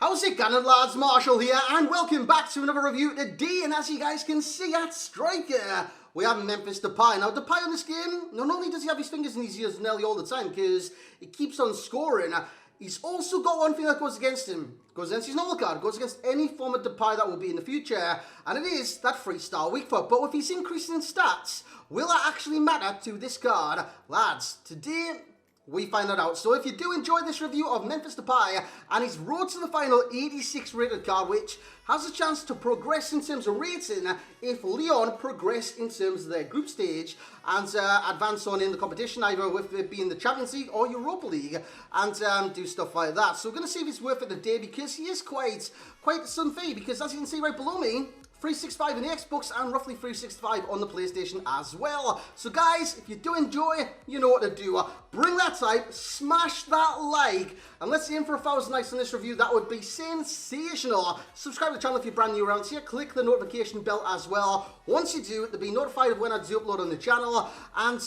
How's it going, lads? Marshall here, and welcome back to another review today. And as you guys can see at striker, we have Memphis Depay. Now, Depay on this game, not only does he have his fingers in his ears nearly all the time because he keeps on scoring, he's also got one thing that goes against him. Goes against his normal card, goes against any form of Depay that will be in the future, and it is that 3-star weak foot. But with his increasing stats, will that actually matter to this card? Lads, today we find that out. So if you do enjoy this review of Memphis Depay and his road to the final 86 rated card, which has a chance to progress in terms of rating if Lyon progress in terms of their group stage and advance on in the competition, either with it being the Champions League or Europa League, and do stuff like that. So we're going to see if it's worth it today, because he is quite a sudden fee, because as you can see right below me, 365 on the Xbox and roughly 365 on the PlayStation as well. So guys, if you do enjoy, you know what to do. Bring that type, smash that like, and let's aim for 1,000 likes on this review. That would be sensational. Subscribe to the channel if you're brand new around here. Click the notification bell as well. Once you do, to be notified of when I do upload on the channel. And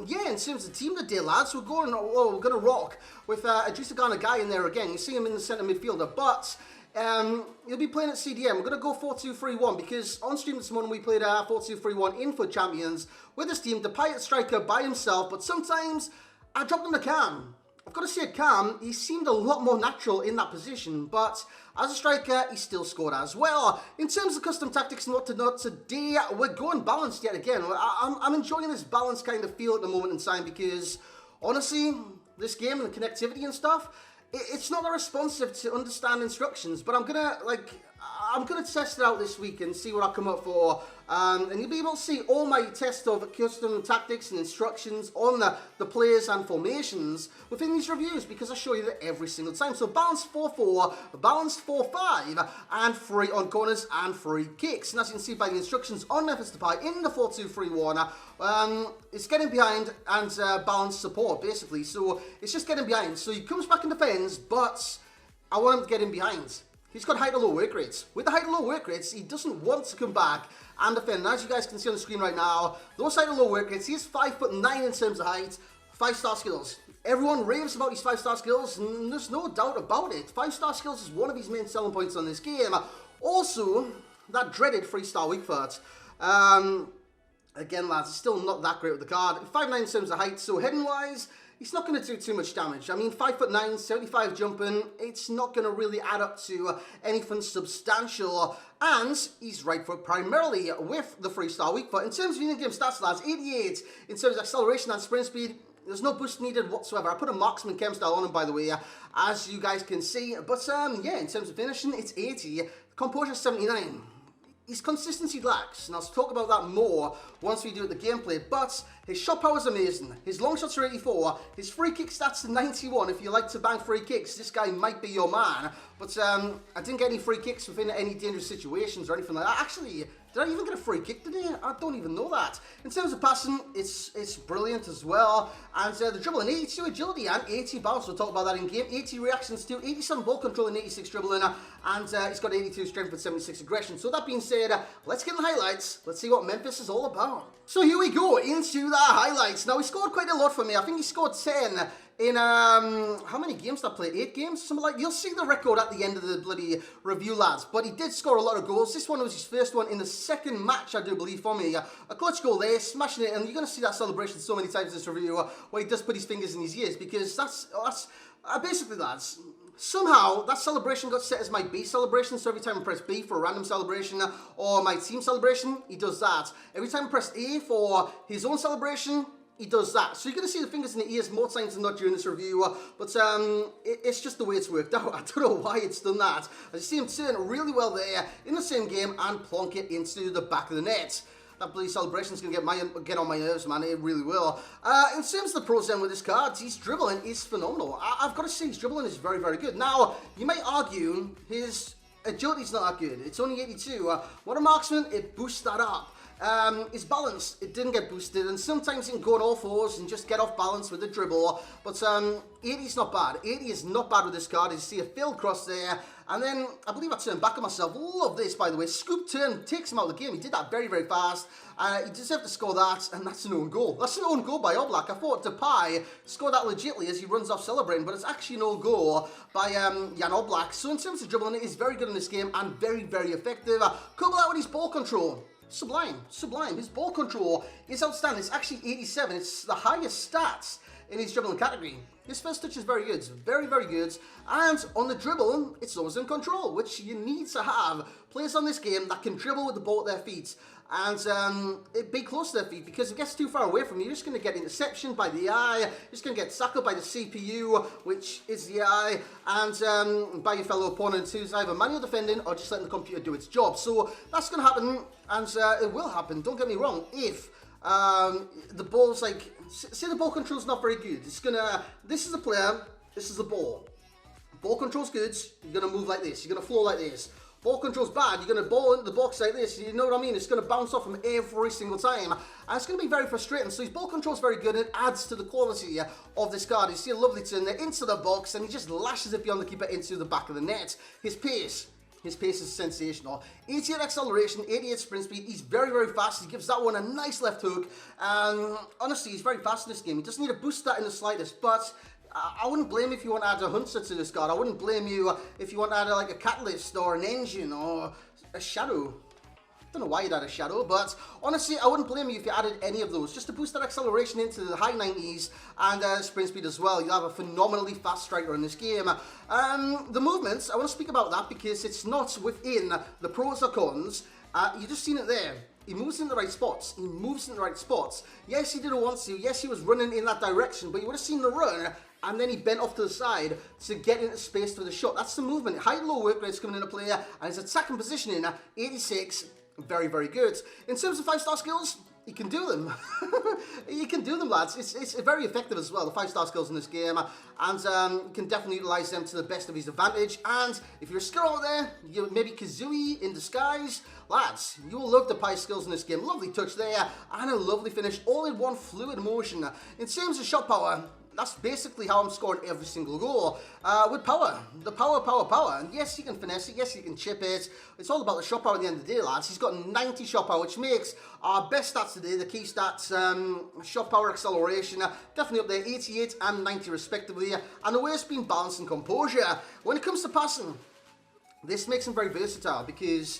yeah, in terms of team today, lads, we're going to rock with Idrissa Gana Guy in there again. You see him in the centre midfielder, but he'll be playing at CDM. We're going to go 4-2-3-1 because on stream this morning we played 4-2-3-1 in FUT Champions with this team. Depay at striker by himself, but sometimes I dropped him to Cam. I've got to say, Cam, he seemed a lot more natural in that position, but as a striker, he still scored as well. In terms of custom tactics and what to not, today we're going balanced yet again. I'm enjoying this balanced kind of feel at the moment in time because, honestly, this game and the connectivity and stuff, it's not that responsive to understand instructions, but I'm gonna test it out this week and see what I come up for. And you'll be able to see all my tests of custom tactics and instructions on the players and formations within these reviews, because I show you that every single time. So balanced 4-4, balanced 4-5, and free on corners and free kicks. And as you can see by the instructions on Memphis Depay in the 4-2-3-1, it's getting behind and balanced support basically. So it's just getting behind. So he comes back and defends, but I want him to get in behind. He's got high to low work rates. With the high to low work rates, he doesn't want to come back and defend. And as you guys can see on the screen right now, those high to low work rates, he's 5'9" in terms of height, 5-star skills. Everyone raves about his 5-star skills, and there's no doubt about it. 5-star skills is one of his main selling points on this game. Also, that dreaded 3-star weak foot. Again, lads, it's still not that great with the card. 5'9" in terms of height, so heading-wise, he's not going to do too much damage. I mean, 5'9", 75 jumping, it's not going to really add up to anything substantial. And he's right foot primarily with the 3-star weak foot. In terms of in-game stats, lads, 88 in terms of acceleration and sprint speed. There's no boost needed whatsoever. I put a marksman chem style on him, by the way, as you guys can see. But yeah, in terms of finishing, it's 80. Composure, 79. His consistency lacks, and I'll talk about that more once we do the gameplay, but his shot power is amazing. His long shots are 84, his free kick stats are 91. If you like to bang free kicks, this guy might be your man. But I didn't get any free kicks within any dangerous situations or anything like that. Actually, did I even get a free kick today? I don't even know that. In terms of passing, it's brilliant as well. And the dribbling, 82 agility and 80 bounce. We'll talk about that in game. 80 reactions to 87 ball control and 86 dribbling. And he's got 82 strength and 76 aggression. So that being said, let's get the highlights. Let's see what Memphis is all about. So here we go into the highlights. Now, he scored quite a lot for me. I think he scored 10 in, how many games did I play? 8 games? Something like, you'll see the record at the end of the bloody review, lads. But he did score a lot of goals. This one was his first one in the second match, I do believe, for me. A clutch goal there, smashing it. And you're going to see that celebration so many times in this review where he does put his fingers in his ears, because that's basically, lads, somehow that celebration got set as my B celebration. So every time I press B for a random celebration or my team celebration, he does that. Every time I press A for his own celebration, he does that. So you're going to see the fingers in the ears more times than not during this review, but it's just the way it's worked out. I don't know why it's done that. As you see him turn really well there in the same game and plonk it into the back of the net. That bloody celebration is going to get on my nerves, man. It really will. In terms of the pros then with this card, his dribbling is phenomenal. I've got to say, his dribbling is very, very good. Now, you might argue his agility is not that good. It's only 82. What a marksman, it boosts that up. his balance, it didn't get boosted, and sometimes he can go on all fours and just get off balance with the dribble. But 80 is not bad. 80 is not bad with this card. You see a failed cross there, and then I believe I turned back on myself. Love this, by the way. Scoop turn takes him out of the game. He did that very, very fast. He deserved to score that, and that's an own goal. That's an own goal by Oblak. I thought Depay scored that legitly as he runs off celebrating, but it's actually an own goal by Jan Oblak. So in terms of dribbling, it is very good in this game and very, very effective. Couple that with his ball control. Sublime, sublime. His ball control is outstanding. It's actually 87. It's the highest stats in his dribbling category. His first touch is very good, very, very good. And on the dribble, it's always in control, which you need to have players on this game that can dribble with the ball at their feet. And be close to their feet, because if it gets too far away from you, you're just going to get interception by the eye, you're just going to get tackled by the CPU, which is the eye, and by your fellow opponent, who's either manual defending or just letting the computer do its job. So that's going to happen, and it will happen, don't get me wrong, if the ball's like, say the ball control's not very good. It's going to, this is the player, this is the ball. Ball control's good, you're going to move like this, you're going to flow like this. Ball control's bad, you're going to ball into the box like this, you know what I mean? It's going to bounce off him every single time, and it's going to be very frustrating. So his ball control's very good, and it adds to the quality of this card. You see a lovely turn there into the box, and he just lashes it beyond the keeper into the back of the net. His pace is sensational. 88 acceleration, 88 sprint speed. He's very, very fast. He gives that one a nice left hook, and honestly, he's very fast in this game. He doesn't need to boost that in the slightest, but I wouldn't blame you if you want to add a Hunter to this card. I wouldn't blame you if you want to add like a Catalyst or an Engine or a Shadow. I don't know why you'd add a Shadow, but honestly, I wouldn't blame you if you added any of those. Just to boost that acceleration into the high 90s and sprint speed as well. You'll have a phenomenally fast striker in this game. The movements, I want to speak about that because it's not within the pros or cons. You've just seen it there. He moves in the right spots. He moves in the right spots. Yes, he didn't want to. Yes, he was running in that direction, but you would have seen the run, and then he bent off to the side to get into space for the shot. That's the movement. High low work rate's coming into play, and his attacking positioning, 86, very, very good. In terms of 5-star skills, you can do them. You can do them, lads. It's very effective as well, the 5-star skills in this game, and you can definitely utilize them to the best of his advantage. And if you're a skill out there, you maybe Kazooie in disguise, lads, you will love the Depay skills in this game. Lovely touch there, and a lovely finish, all in one fluid motion. In terms of shot power, that's basically how I'm scoring every single goal. With power. The power. And yes, you can finesse it. Yes, you can chip it. It's all about the shot power at the end of the day, lads. He's got 90 shot power, which makes our best stats today, the key stats, shot power, acceleration, definitely up there, 88 and 90 respectively. And the way it's been balanced and composure. When it comes to passing, this makes him very versatile because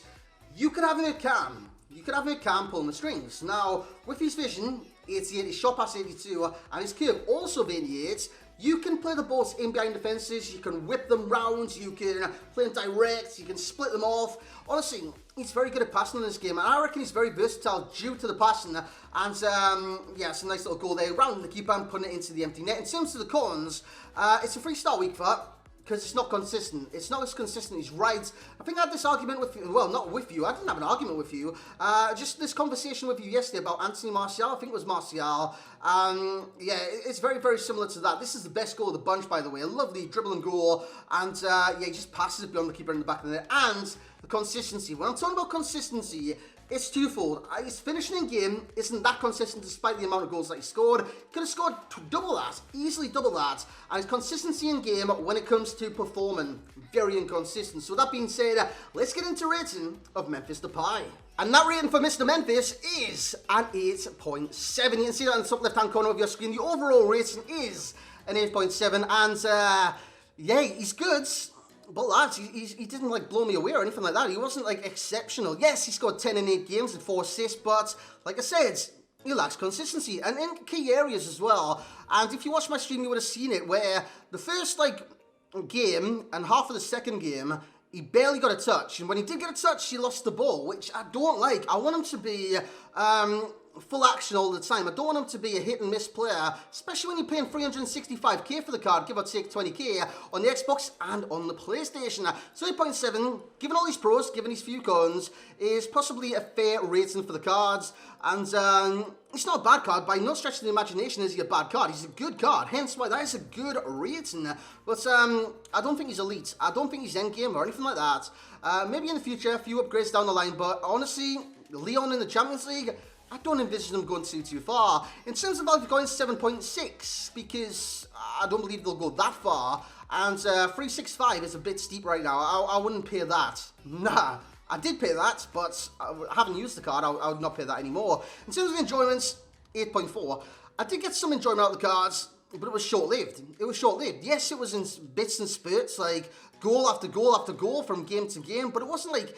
you could have him at cam. You could have him at cam pulling the strings. Now, with his vision, 88, his shot pass 82, and his curve also being 88, you can play the balls in behind defences, you can whip them round, you can play them direct, you can split them off. Honestly, he's very good at passing in this game, and I reckon he's very versatile due to the passing. And yeah, it's a nice little goal there, rounding the keeper and putting it into the empty net. In terms of the cons, it's a 3-star week for that, because it's not consistent. It's not as consistent. He's right. I think I had this argument with you. Well, not with you. I didn't have an argument with you. Just this conversation with you yesterday about Anthony Martial. I think it was Martial. Yeah, it's very, very similar to that. This is the best goal of the bunch, by the way. A lovely dribbling goal. And yeah, he just passes it beyond the keeper in the back of the net. And the consistency. When I'm talking about consistency, it's twofold. His finishing in game isn't that consistent despite the amount of goals that he scored. He could have scored double that, easily double that. And his consistency in game when it comes to performing, very inconsistent. So that being said, let's get into rating of Memphis Depay. And that rating for Mr. Memphis is an 8.7. You can see that in the top left-hand corner of your screen. The overall rating is an 8.7. And yeah, he's good. But lads, he didn't like blow me away or anything like that. He wasn't like exceptional. Yes, he scored 10 in 8 games and 4 assists, but like I said, he lacks consistency and in key areas as well. And if you watched my stream, you would have seen it where the first like game and half of the second game, he barely got a touch. And when he did get a touch, he lost the ball, which I don't like. I want him to be full action all the time. I don't want him to be a hit and miss player, especially when you're paying 365k for the card, give or take 20k on the Xbox and on the PlayStation. So 8.7, given all these pros, given these few cons, is possibly a fair rating for the cards. And it's not a bad card. By no stretch of the imagination is he a bad card. He's a good card, hence why that is a good rating. But I don't think he's elite. I don't think he's endgame or anything like that. Maybe in the future, a few upgrades down the line, but honestly, Leon in the Champions League, I don't envision them going too far. In terms of value going 7.6, because I don't believe they'll go that far, and 365 is a bit steep right now. I wouldn't pay that. Nah. I did pay that, but I haven't used the card. I would not pay that anymore. In terms of enjoyments, 8.4. I did get some enjoyment out of the cards, but it was short-lived. It was short-lived. Yes, it was in bits and spurts, like goal after goal after goal from game to game, but it wasn't like...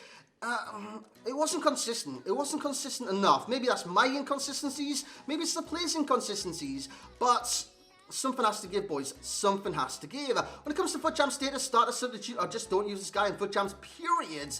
it wasn't consistent. It wasn't consistent enough. Maybe that's my inconsistencies. Maybe it's the players' inconsistencies. But... something has to give, boys. Something has to give. When it comes to FUT Champ status, starter substitute, I just don't use this guy in FUT Champs, period.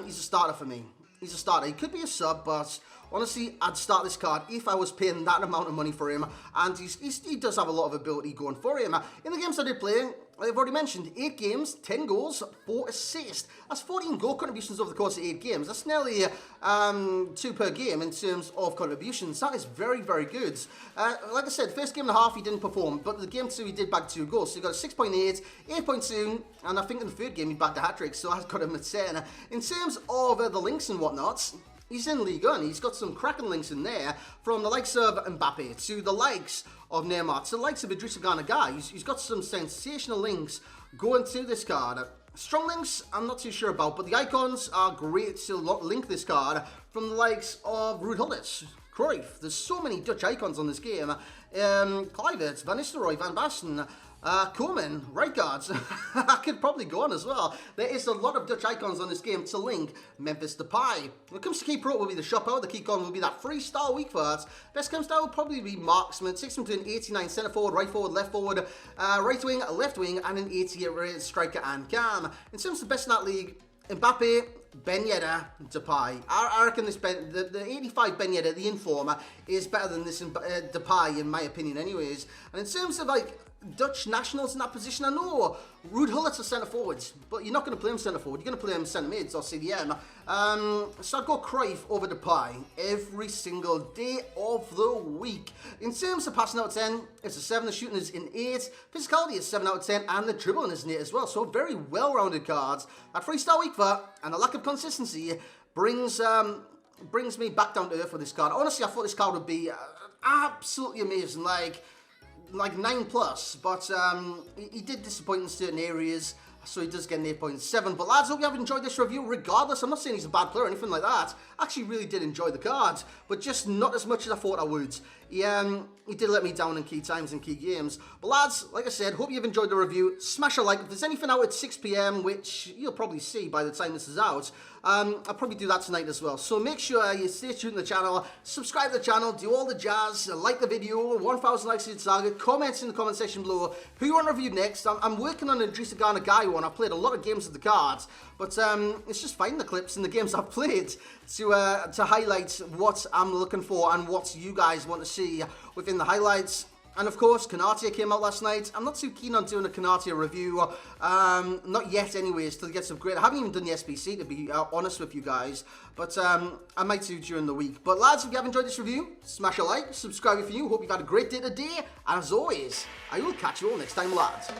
He's a starter for me. He's a starter. He could be a sub, but honestly, I'd start this card if I was paying that amount of money for him. And he does have a lot of ability going for him. In the games I did play, I've already mentioned, 8 games, 10 goals, 4 assists. That's 14 goal contributions over the course of 8 games. That's nearly 2 per game in terms of contributions. That is very, very good. Like I said, first game and a half he didn't perform, but the game 2 he did bag 2 goals. So he got a 6.8, 8.2, and I think in the third game he bagged a hat-trick, so I've got him at 10. In terms of the links and whatnot, he's in Ligue 1. He's got some cracking links in there, from the likes of Mbappe to the likes of Neymar to the likes of Idrissa Gana Guy. He's got some sensational links going to this card. Strong links, I'm not too sure about, but the icons are great to link this card from the likes of Ruud Gullit, Cruyff. There's so many Dutch icons on this game. Kluivert, Van Nistelrooy, Van Basten, Koeman, right guards. I could probably go on as well. There is a lot of Dutch icons on this game to link Memphis Depay. When it comes to key pro, it will be the shop out. The key con will be that 3-star weak for us. Best comes down will probably be marksman. Takes him to an 89 centre forward, right forward, right wing, left wing, and an 88 striker and cam. In terms of best in that league, Mbappe, Ben Yedder, Depay. I reckon this the 85 Ben Yedder, the informer, is better than this Depay in my opinion anyways. And in terms of like Dutch nationals in that position, I know Ruud Gullit's a centre forwards, but you're not going to play him centre forward. You're going to play him centre mids or CDM. So I'd go Cruyff over Depay every single day of the week. In terms of passing out of 10, it's a 7. The shooting is an 8. Physicality is 7 out of 10, and the dribbling is an 8 as well. So very well-rounded cards. That 3-star weak for and a lack of consistency brings me back down to earth with this card. Honestly, I thought this card would be absolutely amazing. Like 9+, but he did disappoint in certain areas, so he does get an 8.7. But lads, hope you have enjoyed this review regardless. I'm not saying he's a bad player or anything like that. I actually really did enjoy the card, but just not as much as I thought I would. He did let me down in key times in key games. But lads, like I said, hope you've enjoyed the review. Smash a like. If there's anything out at 6 PM, which you'll probably see by the time this is out, I'll probably do that tonight as well. So make sure you stay tuned to the channel, subscribe to the channel, do all the jazz, like the video, 1,000 likes to the target, comments in the comment section below who you want to review next. I'm working on an Idrissa Gana Guy one. I've played a lot of games with the cards, but it's just finding the clips in the games I've played to highlight what I'm looking for and what you guys want to see within the highlights. And of course, Canate came out last night. I'm not too keen on doing a Canate review, not yet anyways, till it gets upgraded. I haven't even done the SBC, to be honest with you guys, but I might do during the week. But lads, if you have enjoyed this review, smash a like, subscribe if you're new. Hope you've had a great day today, and as always, I will catch you all next time, lads.